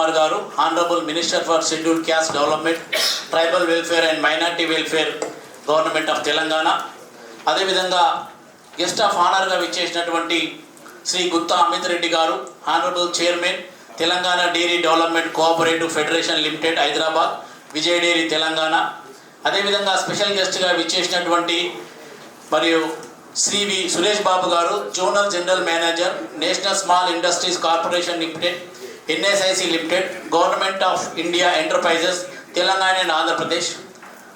కుమార్ గారు, honourable minister for scheduled caste development, tribal welfare and minority welfare, government of Telangana. అదేవిధంగా guest of ఆనర్గా విచ్చేసినటువంటి శ్రీ గుత్తా అమిత్ రెడ్డి గారు, honourable chairman, Telangana dairy development cooperative federation limited, Hyderabad, Vijay dairy, Telangana. అదేవిధంగా special గెస్ట్గా విచ్చేసినటువంటి మరియు శ్రీ వి Suresh Babu garu, zonal general manager, national small industries corporation limited, NSIC limited, government of India enterprises, Telangana and Andhra Pradesh.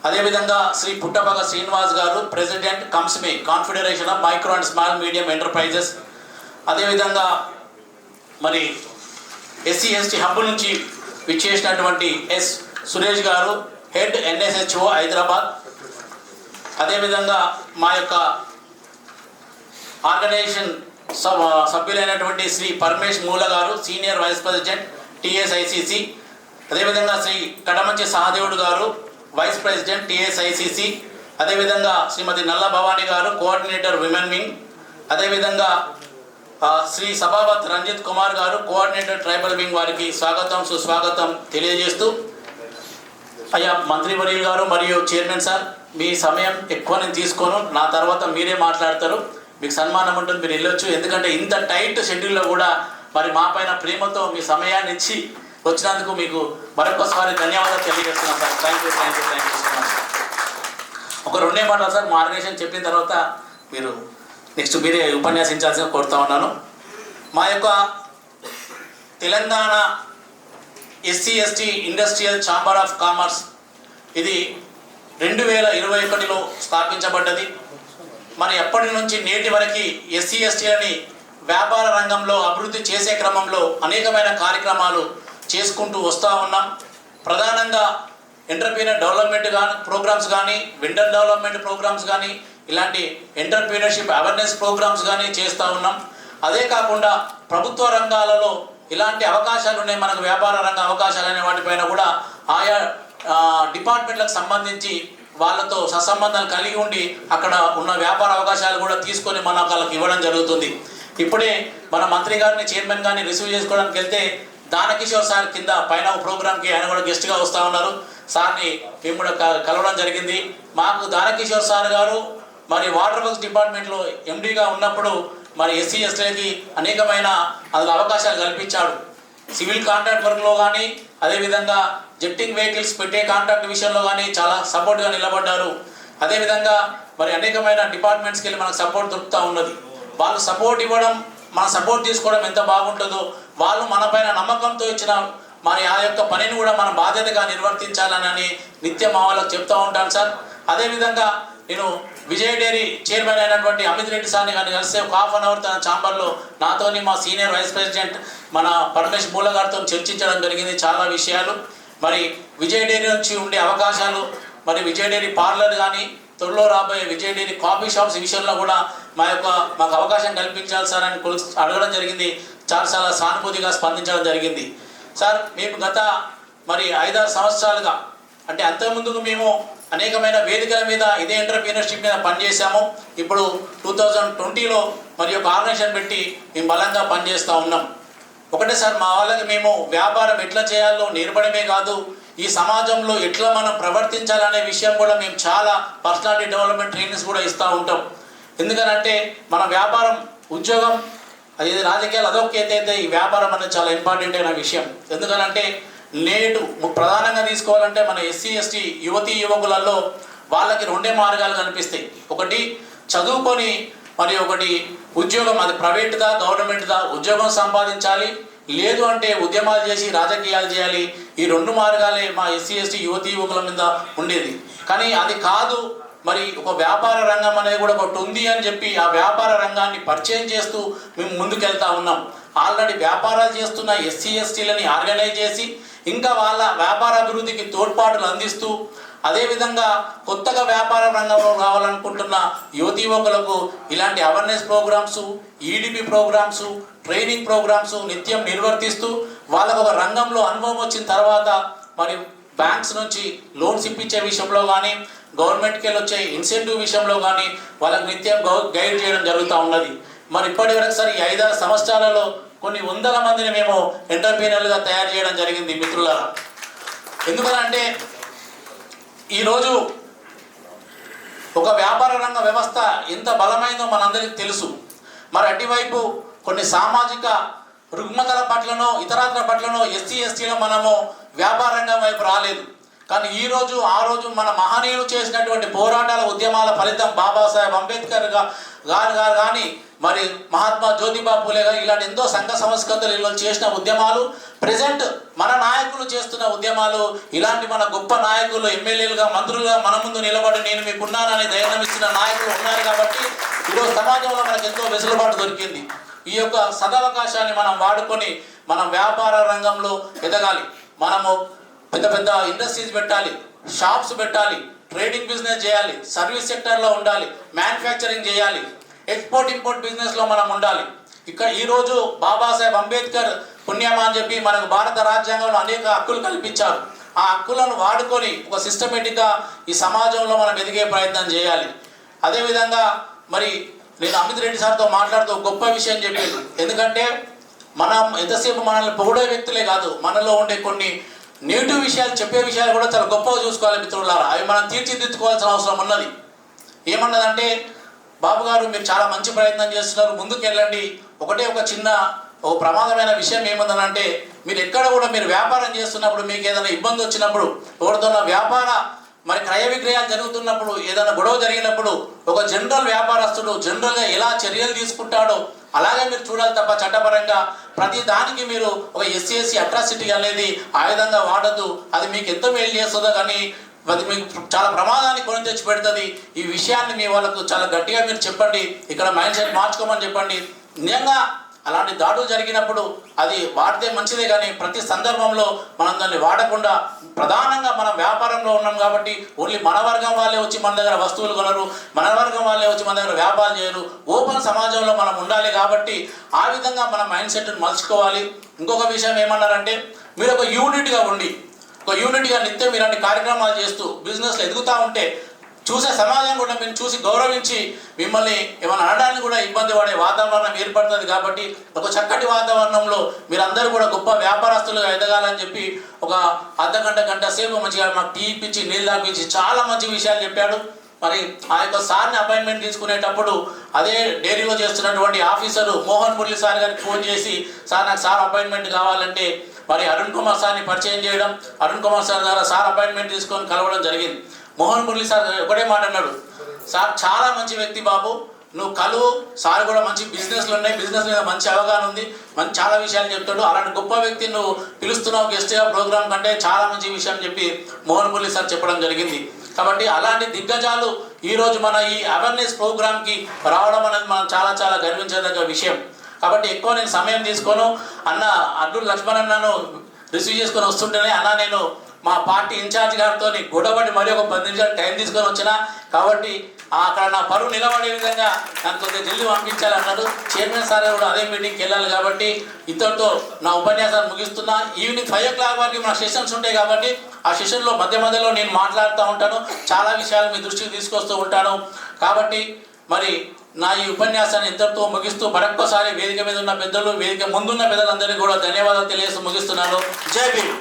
అదేవిధంగా Shri Puttapaga Srinivas garu, president, కంస్మే, confederation of micro and small medium enterprises. అదేవిధంగా మరి SC ST hub నుంచి విచ్చేసినటువంటి ఎస్ సురేష్ గారు, హెడ్ ఎన్ఎస్హెచ్ఓ, హైదరాబాద్. అదేవిధంగా మా యొక్క ఆర్గనైజేషన్ సభ్యులైనటువంటి శ్రీ పరమేష్ మూల గారు, సీనియర్ వైస్ ప్రెసిడెంట్, టీఎస్ఐసిసి. అదేవిధంగా శ్రీ కడమంచి సహదేవుడు గారు, వైస్ ప్రెసిడెంట్, టీఎస్ఐసిసి. అదేవిధంగా శ్రీమతి నల్ల భవానీ గారు, కోఆర్డినేటర్, విమెన్ వింగ్. అదేవిధంగా శ్రీ సభావత్ రంజిత్ కుమార్ గారు, కోఆర్డినేటర్, ట్రైబల్ వింగ్. వారికి స్వాగతం సుస్వాగతం తెలియజేస్తూ, అయ్యా మంత్రివర్యులు గారు మరియు చైర్మన్ సార్, మీ సమయం ఎక్కువ నేను తీసుకోను, నా తర్వాత మీరే మాట్లాడతారు, మీకు సన్మానం ఉంటుంది, మీరు వెళ్ళొచ్చు. ఎందుకంటే ఇంత టైట్ షెడ్యూల్లో కూడా మరి మా పైన ప్రేమతో మీ సమయాన్ని ఇచ్చి వచ్చినందుకు మీకు మరొకసారి ధన్యవాదాలు తెలియజేస్తున్నాను sir. Thank you so much. ఒక రెండే మాటలు సార్, మా ఆర్గనైజేషన్ చెప్పిన తర్వాత మీరు నెక్స్ట్ మీరే ఉపన్యాసించాల్సిందిగా కోరుతా ఉన్నాను. మా యొక్క Telangana SC ST industrial chamber of commerce ఇది 2021లో స్థాపించబడ్డది. మరి ఎప్పటి నుంచి నేటి వరకు ఎస్సీ ఎస్టీలని వ్యాపార రంగంలో అభివృద్ధి చేసే క్రమంలో అనేకమైన కార్యక్రమాలు చేసుకుంటూ వస్తూ ఉన్నాం. ప్రధానంగా ఎంటర్ప్రీనర్ డెవలప్మెంట్ ప్రోగ్రామ్స్ కానీ, వెండర్ డెవలప్మెంట్ ప్రోగ్రామ్స్ కానీ, ఇలాంటి ఎంటర్ప్రీనర్షిప్ అవేర్నెస్ ప్రోగ్రామ్స్ కానీ చేస్తూ ఉన్నాం. అదే కాకుండా ప్రభుత్వ రంగాలలో ఇలాంటి అవకాశాలు ఉన్నాయి మనకు, వ్యాపార రంగ అవకాశాలు అనే వాటిపైన కూడా ఆయా డిపార్ట్మెంట్లకు సంబంధించి వాళ్ళతో సత్సంబంధాలు కలిగి ఉండి అక్కడ ఉన్న వ్యాపార అవకాశాలు కూడా తీసుకొని మన వాళ్ళకి ఇవ్వడం జరుగుతుంది. ఇప్పుడే మన మంత్రి గారిని, చైర్మన్ గారిని రిసీవ్ చేసుకోవడానికి వెళ్తే దానకిషోర్ సార్ కింద పైన ప్రోగ్రామ్కి ఆయన కూడా గెస్ట్గా వస్తూ ఉన్నారు. సార్ని మేము కూడా కలవడం జరిగింది. మాకు దానకిషోర్ సార్ గారు మరి వాటర్ వర్క్స్ డిపార్ట్మెంట్లో ఎండీగా ఉన్నప్పుడు మరి ఎస్సీ ఎస్టీలకి అనేకమైన అందులో అవకాశాలు కల్పించాడు. సివిల్ కాంట్రాక్ట్ వర్క్లో కానీ, అదేవిధంగా జెట్టింగ్ వెహికల్స్ పెట్టే కాంట్రాక్ట్ విషయంలో కానీ చాలా సపోర్ట్గా నిలబడ్డారు. అదేవిధంగా మరి అనేకమైన డిపార్ట్మెంట్స్కి వెళ్ళి మనకు సపోర్ట్ దొరుకుతూ ఉన్నది. వాళ్ళు సపోర్ట్ ఇవ్వడం, మన సపోర్ట్ తీసుకోవడం ఎంత బాగుంటుందో, వాళ్ళు మన పైన నమ్మకంతో ఇచ్చిన మరి ఆ యొక్క పనిని కూడా మనం బాధ్యతగా నిర్వర్తించాలని నిత్యం మా వాళ్ళకి చెప్తూ ఉంటాను సార్. అదేవిధంగా నేను విజయ్ డైరీ చైర్మన్ అయినటువంటి అమిత్ రెడ్డి సార్ని కానీ కలిస్తే ఒక ½ అవర్ తన ఛాంబర్లో నాతోని మా సీనియర్ వైస్ ప్రెసిడెంట్ మన పరమేష్ మూల గారితో చర్చించడం జరిగింది చాలా విషయాలు. మరి విజయ్ డైరీ నుంచి ఉండే అవకాశాలు, మరి విజయ్ డైరీ పార్లర్ కానీ, త్వరలో రాబోయే విజయ్ డైరీ కాఫీ షాప్స్ విషయంలో కూడా మాకు అవకాశం కల్పించాలి సార్ అని అడగడం జరిగింది. చాలా సానుభూతిగా స్పందించడం జరిగింది. సార్ మేము గత మరి 5-6 సంవత్సరాలుగా, అంటే అంతకుముందుకు మేము అనేకమైన వేదికల మీద ఇదే ఎంటర్ప్రీనర్షిప్ మీద పనిచేసాము. ఇప్పుడు 2020లో మరి ఒక ఆర్గనైజేషన్ పెట్టి మేము బలంగా పనిచేస్తూ ఉన్నాం. ఒకటే సార్, మా వాళ్ళకి మేము వ్యాపారం ఎట్లా చేయాలో నేర్పడమే కాదు, ఈ సమాజంలో ఎట్లా మనం ప్రవర్తించాలనే విషయం కూడా మేము చాలా పర్సనాలిటీ డెవలప్మెంట్ ట్రైనింగ్స్ కూడా ఇస్తూ ఉంటాం. ఎందుకనంటే మన వ్యాపారం, ఉద్యోగం, అది రాజకీయాలు అదొక అయితే ఈ వ్యాపారం అనేది చాలా ఇంపార్టెంట్ అయిన విషయం. ఎందుకనంటే నేడు ప్రధానంగా తీసుకోవాలంటే మన ఎస్సీ ఎస్టీ యువతీ యువకులలో వాళ్ళకి 2 మార్గాలు కనిపిస్తాయి. ఒకటి చదువుకొని మరి ఒకటి ఉద్యోగం, అది ప్రైవేట్దా గవర్నమెంట్దా ఉద్యోగం సంపాదించాలి, లేదు అంటే ఉద్యమాలు చేసి రాజకీయాలు చేయాలి. ఈ 2 మార్గాలే మా ఎస్సీ ఎస్టీ యువతీ యువకుల మీద ఉండేది. కానీ అది కాదు, మరి ఒక వ్యాపార రంగం అనేది కూడా ఒకటి ఉంది అని చెప్పి ఆ వ్యాపార రంగాన్ని పరిచయం చేస్తూ మేము ముందుకెళ్తా ఉన్నాం. ఆల్రెడీ వ్యాపారాలు చేస్తున్న ఎస్సీ ఎస్టీలని ఆర్గనైజ్ చేసి ఇంకా వాళ్ళ వ్యాపార అభివృద్ధికి తోడ్పాటులు అందిస్తూ, అదేవిధంగా కొత్తగా వ్యాపార రంగంలో రావాలనుకుంటున్న యువతీ యువకులకు ఇలాంటి awareness programmes, EDP programmes, training programmes నిత్యం నిర్వర్తిస్తూ వాళ్ళకు ఒక రంగంలో అనుభవం వచ్చిన తర్వాత మరి బ్యాంక్స్ నుంచి లోన్స్ ఇప్పించే విషయంలో కానీ, గవర్నమెంట్కి వెళ్ళి వచ్చే ఇన్సెంటివ్ విషయంలో కానీ వాళ్ళకు నిత్యం గైడ్ చేయడం జరుగుతూ ఉన్నది. మరి ఇప్పటి వరకు సార్ ఈ 5-6 సంవత్సరాలలో కొన్ని వందల మందిని మేము ఎంటర్‌ప్రెన్యూర్లుగా తయారు చేయడం జరిగింది మిత్రులారా. ఎందుకనంటే ఈరోజు ఒక వ్యాపార రంగ వ్యవస్థ ఎంత బలమైందో మనందరికీ తెలుసు. మరి అటువైపు కొన్ని సామాజిక రుగ్మతల పట్లనో ఇతరాతర పట్లనో ఎస్సీ ఎస్టీలో మనము వ్యాపార రంగం వైపు రాలేదు. కానీ ఈరోజు ఆ రోజు మన మహనీయులు చేసినటువంటి పోరాటాల ఉద్యమాల ఫలితం బాబాసాహెబ్ అంబేద్కర్ గారు కానీ మరి మహాత్మా జ్యోతిబా పూలే గారు ఇలాంటి ఎంతో సంఘ సంస్కృతులు వీళ్ళు చేసిన ఉద్యమాలు, ప్రజెంట్ మన నాయకులు చేస్తున్న ఉద్యమాలు, ఇలాంటి మన గొప్ప నాయకులు ఎమ్మెల్యేలుగా మంత్రులుగా మన ముందు నిలబడి నేను మీకున్నానని ధైర్యం ఇచ్చిన నాయకులు ఉన్నారు కాబట్టి ఈరోజు సమాజంలో మనకు ఎంతో వెసులుబాటు దొరికింది. ఈ యొక్క సదవకాశాన్ని మనం వాడుకొని మనం వ్యాపార రంగంలో ఎదగాలి. మనము పెద్ద పెద్ద ఇండస్ట్రీస్ పెట్టాలి, షాప్స్ పెట్టాలి, ట్రేడింగ్ బిజినెస్ చేయాలి, సర్వీస్ సెక్టర్లో ఉండాలి, మ్యానుఫ్యాక్చరింగ్ చేయాలి, ఎక్స్పోర్ట్ ఇంపోర్ట్ బిజినెస్లో మనం ఉండాలి. ఇక్కడ ఈరోజు బాబాసాహెబ్ అంబేద్కర్ పుణ్యమా అని చెప్పి మనకు భారత రాజ్యాంగంలో అనేక హక్కులు కల్పించారు. ఆ హక్కులను వాడుకొని ఒక సిస్టమేటిక్గా ఈ సమాజంలో మనం ఎదిగే ప్రయత్నం చేయాలి. అదేవిధంగా మరి నేను అమిత్ రెడ్డి సార్తో మాట్లాడుతూ గొప్ప విషయం చెప్పాను. ఎందుకంటే మనం ఎంతసేపు మనల్ని పొగిడే వ్యక్తులే కాదు, మనలో ఉండే కొన్ని నెగిటివ్ విషయాలు చెప్పే విషయాలు కూడా చాలా గొప్పగా చూసుకోవాలి మిత్రులారా. అవి మనం తీర్చిదిద్దుకోవాల్సిన అవసరం ఉన్నది. ఏమన్నదంటే, బాబు గారు మీరు చాలా మంచి ప్రయత్నం చేస్తున్నారు, ముందుకు వెళ్ళండి. ఒక చిన్న ప్రమాదమైన విషయం ఏముందనంటే, మీరు ఎక్కడ కూడా మీరు వ్యాపారం చేస్తున్నప్పుడు మీకు ఏదైనా ఇబ్బంది వచ్చినప్పుడు, ఎవరితో వ్యాపార మరి క్రయ విక్రయాలు జరుగుతున్నప్పుడు, ఏదైనా గొడవ జరిగినప్పుడు ఒక జనరల్ వ్యాపారస్తుడు జనరల్గా ఎలా చర్యలు తీసుకుంటాడో అలాగే మీరు చూడాలి తప్ప చట్టపరంగా ప్రతి దానికి మీరు ఒక ఎస్సీ ఎస్సీ అట్రాసిటీ అనేది ఆయుధంగా వాడద్దు. అది మీకు ఎంతో మేలు చేస్తుందో కానీ అది మీకు చాలా ప్రమాదాన్ని కొని తెచ్చి పెడుతుంది. ఈ విషయాన్ని మీ వాళ్ళకు చాలా గట్టిగా మీరు చెప్పండి, ఇక్కడ మైండ్ సెట్ మార్చుకోమని చెప్పండి. నిజంగా అలాంటి దాడులు జరిగినప్పుడు అది వాడితే మంచిదే, కానీ ప్రతి సందర్భంలో మనం దాన్ని వాడకుండా, ప్రధానంగా మనం వ్యాపారంలో ఉన్నాం కాబట్టి ఓన్లీ మన వర్గం వాళ్ళే వచ్చి మన దగ్గర వస్తువులు కొనరు, మన వర్గం వాళ్ళే వచ్చి మన దగ్గర వ్యాపారం చేయరు. ఓపెన్ సమాజంలో మనం ఉండాలి కాబట్టి ఆ విధంగా మన మైండ్ సెట్ని మలుచుకోవాలి. ఇంకొక విషయం ఏమన్నారంటే, మీరు ఒక యూనిట్గా ఉండి ఒక యూనిట్గా నిత్యం ఇలాంటి కార్యక్రమాలు చేస్తూ బిజినెస్లో ఎదుగుతూ ఉంటే చూసే సమాజం కూడా మీరు చూసి గౌరవించి మిమ్మల్ని ఏమైనా అనడానికి కూడా ఇబ్బంది పడే వాతావరణం ఏర్పడుతుంది. కాబట్టి ఒక చక్కటి వాతావరణంలో మీరందరూ కూడా గొప్ప వ్యాపారస్తులుగా ఎదగాలని చెప్పి ఒక గంట సేపు మంచిగా మాకు టీ ఇప్పించి నీళ్ళు తాపించి చాలా మంచి విషయాలు చెప్పాడు. మరి ఆ యొక్క సార్ని అపాయింట్మెంట్ తీసుకునేటప్పుడు అదే డైరీలో చేస్తున్నటువంటి ఆఫీసరు మోహన్ మురళి సార్ గారికి ఫోన్ చేసి, సార్ నాకు సార్ అపాయింట్మెంట్ కావాలంటే మరి అరుణ్ కుమార్ సార్ని పరిచయం చేయడం, అరుణ్ కుమార్ సార్ ద్వారా సార్ అపాయింట్మెంట్ తీసుకొని కలవడం జరిగింది. మోహన్ మురళి సార్ ఒకటే మాట అన్నాడు, సార్ చాలా మంచి వ్యక్తి బాబు, నువ్వు కలువు, సార్ కూడా మంచి బిజినెస్లు ఉన్నాయి, బిజినెస్ మీద మంచి అవగాహన ఉంది, మంచి చాలా విషయాలు చెప్తాడు, అలాంటి గొప్ప వ్యక్తిని నువ్వు పిలుస్తున్నావు గెస్ట్గా ప్రోగ్రామ్ కంటే చాలా మంచి విషయం చెప్పి మోహన్ మురళి సార్ చెప్పడం జరిగింది. కాబట్టి అలాంటి దిగ్గజాలు ఈరోజు మన ఈ అవేర్నెస్ ప్రోగ్రామ్కి రావడం అనేది మనం చాలా చాలా గర్వించదగ్గ విషయం. కాబట్టి ఎక్కువ నేను సమయం తీసుకోను. అన్న అడ్డు లక్ష్మణన్నను రిసీవ్ చేసుకొని వస్తుంటేనే, అన్న నేను మా పార్టీ ఇన్ఛార్జ్ గారితో గొడవపడి మరి ఒక 10 నిమిషాలు టైం తీసుకొని వచ్చిన, కాబట్టి అక్కడ నా పరువు నిలబడే విధంగా నన్ను కొద్దిగా జల్దీ పంపించాలన్నాడు. చైర్మన్ సార్ కూడా అదే మీటింగ్కి వెళ్ళాలి. కాబట్టి ఇంతటితో నా ఉపన్యాసాన్ని ముగిస్తున్నా. ఈవినింగ్ 5 o'clock వరకు మన సెషన్స్ ఉంటాయి కాబట్టి ఆ సెషన్లో మధ్యలో నేను మాట్లాడుతూ ఉంటాను, చాలా విషయాలు మీ దృష్టికి తీసుకొస్తూ ఉంటాను. కాబట్టి మరి నా ఈ ఉపన్యాసాన్ని ఇంతటితో ముగిస్తూ మరొక్కసారి వేదిక మీద ఉన్న పెద్దలు, వేదిక ముందున్న పెద్దలందరికీ కూడా ధన్యవాదాలు తెలియజేస్తూ ముగిస్తున్నాను. జై భీమ్.